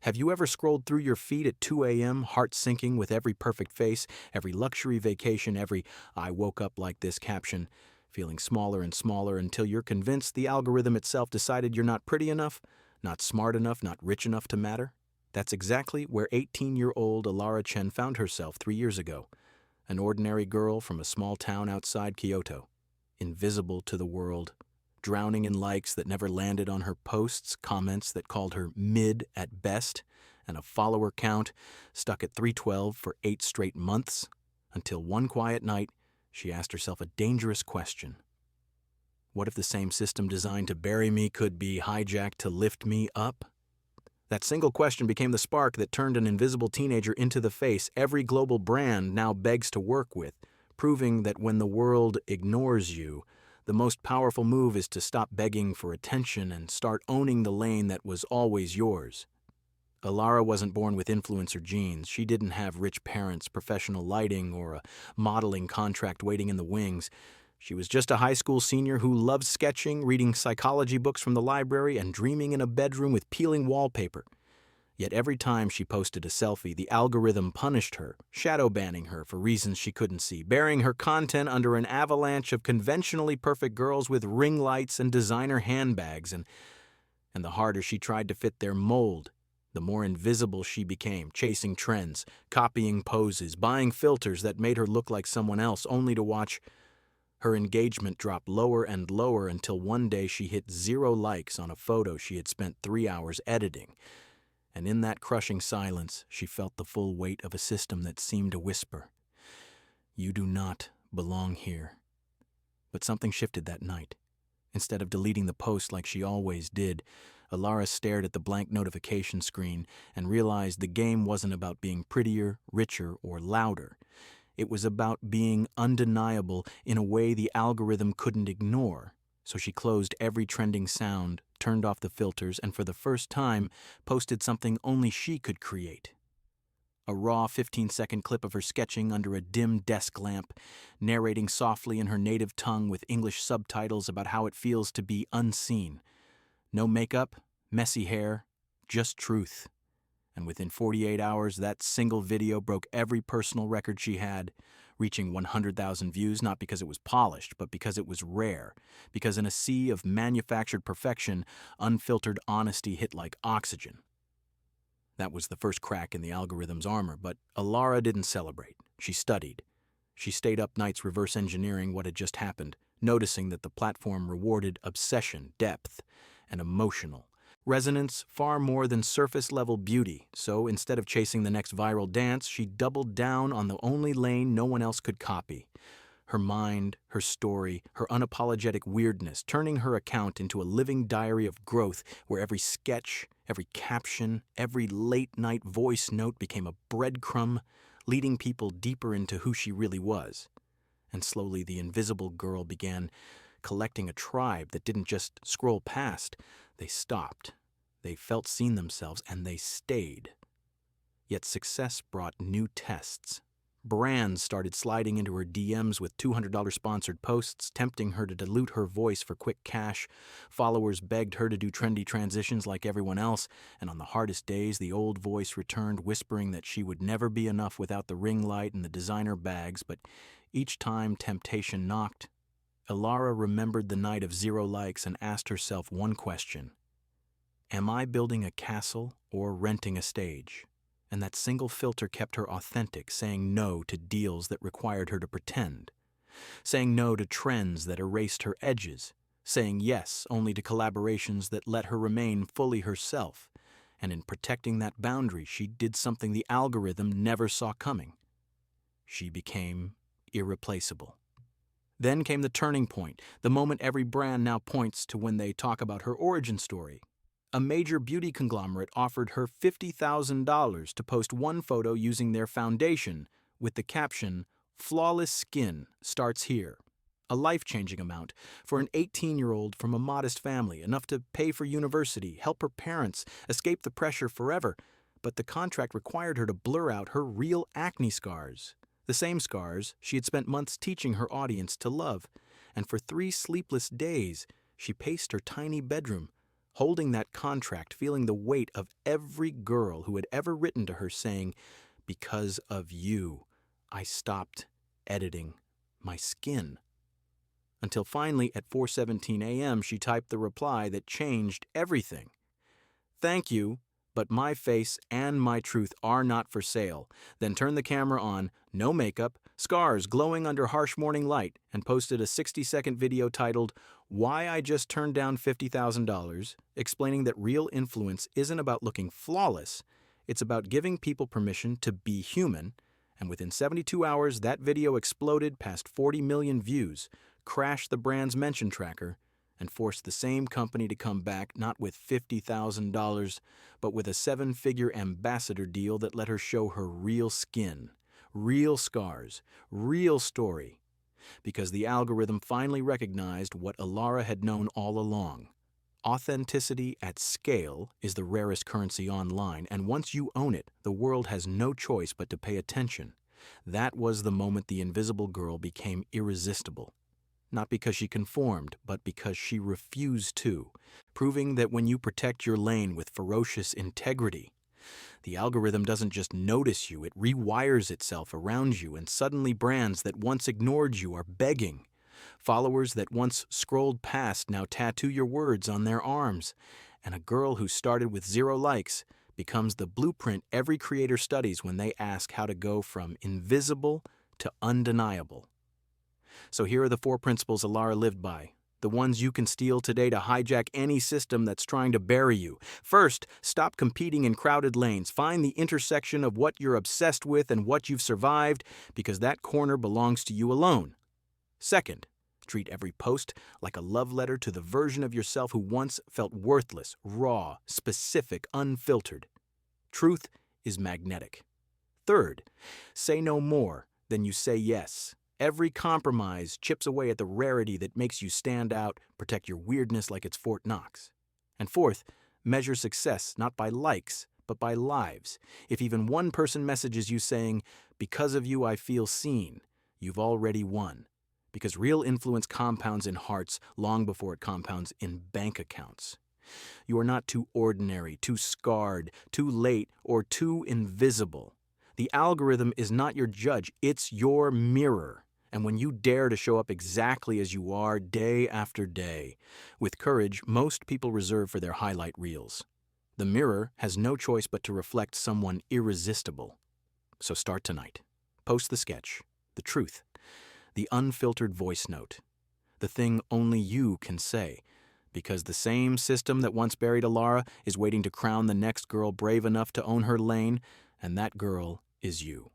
Have you ever scrolled through your feed at 2 a.m., heart sinking with every perfect face, every luxury vacation, every "I woke up like this" caption, feeling smaller and smaller until you're convinced the algorithm itself decided you're not pretty enough, not smart enough, not rich enough to matter? That's exactly where 18-year-old Elara Chen found herself 3 years ago. An ordinary girl from a small town outside Kyoto, invisible to the world, drowning in likes that never landed on her posts, comments that called her mid at best, and a follower count stuck at 312 for 8 straight months, until one quiet night she asked herself a dangerous question. What if the same system designed to bury me could be hijacked to lift me up? That single question became the spark that turned an invisible teenager into the face every global brand now begs to work with, proving that when the world ignores you, the most powerful move is to stop begging for attention and start owning the lane that was always yours. Elara wasn't born with influencer genes. She didn't have rich parents, professional lighting, or a modeling contract waiting in the wings. She was just a high school senior who loved sketching, reading psychology books from the library, and dreaming in a bedroom with peeling wallpaper. Yet every time she posted a selfie, the algorithm punished her, shadow banning her for reasons she couldn't see, burying her content under an avalanche of conventionally perfect girls with ring lights and designer handbags. And the harder she tried to fit their mold, the more invisible she became, chasing trends, copying poses, buying filters that made her look like someone else, only to watch her engagement dropped lower and lower until one day she hit 0 likes on a photo she had spent 3 hours editing. And in that crushing silence, she felt the full weight of a system that seemed to whisper, "You do not belong here." But something shifted that night. Instead of deleting the post like she always did, Elara stared at the blank notification screen and realized the game wasn't about being prettier, richer, or louder. It was about being undeniable in a way the algorithm couldn't ignore. So she closed every trending sound, turned off the filters, and for the first time, posted something only she could create. A raw 15-second clip of her sketching under a dim desk lamp, narrating softly in her native tongue with English subtitles about how it feels to be unseen. No makeup, messy hair, just truth. And within 48 hours, that single video broke every personal record she had, reaching 100,000 views, not because it was polished, but because it was rare, because in a sea of manufactured perfection, unfiltered honesty hit like oxygen. That was the first crack in the algorithm's armor, but Elara didn't celebrate. She studied. She stayed up nights reverse engineering what had just happened, noticing that the platform rewarded obsession, depth, and emotional resonance far more than surface-level beauty. So instead of chasing the next viral dance, she doubled down on the only lane no one else could copy. Her mind, her story, her unapologetic weirdness, turning her account into a living diary of growth where every sketch, every caption, every late-night voice note became a breadcrumb, leading people deeper into who she really was. And slowly the invisible girl began collecting a tribe that didn't just scroll past. They stopped. They felt seen themselves, and they stayed. Yet success brought new tests. Brands started sliding into her DMs with $200 sponsored posts, tempting her to dilute her voice for quick cash. Followers begged her to do trendy transitions like everyone else, and on the hardest days, the old voice returned, whispering that she would never be enough without the ring light and the designer bags. But each time temptation knocked, Elara remembered the night of 0 likes and asked herself one question. Am I building a castle or renting a stage? And that single filter kept her authentic, saying no to deals that required her to pretend, saying no to trends that erased her edges, saying yes only to collaborations that let her remain fully herself. And in protecting that boundary, she did something the algorithm never saw coming. She became irreplaceable. Then came the turning point, the moment every brand now points to when they talk about her origin story. A major beauty conglomerate offered her $50,000 to post one photo using their foundation with the caption, "Flawless skin starts here." A life-changing amount for an 18-year-old from a modest family, enough to pay for university, help her parents, escape the pressure forever. But the contract required her to blur out her real acne scars. The same scars she had spent months teaching her audience to love. And for 3 sleepless days, she paced her tiny bedroom, holding that contract, feeling the weight of every girl who had ever written to her saying, "Because of you, I stopped editing my skin." Until finally, at 4:17 a.m., she typed the reply that changed everything. "Thank you, but my face and my truth are not for sale." Then turned the camera on, no makeup, scars glowing under harsh morning light, and posted a 60-second video titled, "Why I Just Turned Down $50,000, explaining that real influence isn't about looking flawless, it's about giving people permission to be human. And within 72 hours, that video exploded past 40 million views, crashed the brand's mention tracker, and forced the same company to come back not with $50,000, but with a 7-figure ambassador deal that let her show her real skin, real scars, real story. Because the algorithm finally recognized what Elara had known all along. Authenticity at scale is the rarest currency online, and once you own it, the world has no choice but to pay attention. That was the moment the invisible girl became irresistible. Not because she conformed, but because she refused to, proving that when you protect your lane with ferocious integrity, the algorithm doesn't just notice you, it rewires itself around you, and suddenly brands that once ignored you are begging. Followers that once scrolled past now tattoo your words on their arms. And a girl who started with 0 likes becomes the blueprint every creator studies when they ask how to go from invisible to undeniable. So here are the 4 principles Elara lived by, the ones you can steal today to hijack any system that's trying to bury you. First, stop competing in crowded lanes. Find the intersection of what you're obsessed with and what you've survived, because that corner belongs to you alone. Second, treat every post like a love letter to the version of yourself who once felt worthless, raw, specific, unfiltered. Truth is magnetic. Third, say no more than you say yes. Every compromise chips away at the rarity that makes you stand out, protect your weirdness like it's Fort Knox. And fourth, measure success not by likes, but by lives. If even one person messages you saying, "Because of you I feel seen," you've already won. Because real influence compounds in hearts long before it compounds in bank accounts. You are not too ordinary, too scarred, too late, or too invisible. The algorithm is not your judge, it's your mirror. And when you dare to show up exactly as you are day after day, with courage most people reserve for their highlight reels, the mirror has no choice but to reflect someone irresistible. So start tonight. Post the sketch, the truth, the unfiltered voice note, the thing only you can say, because the same system that once buried Elara is waiting to crown the next girl brave enough to own her lane, and that girl is you.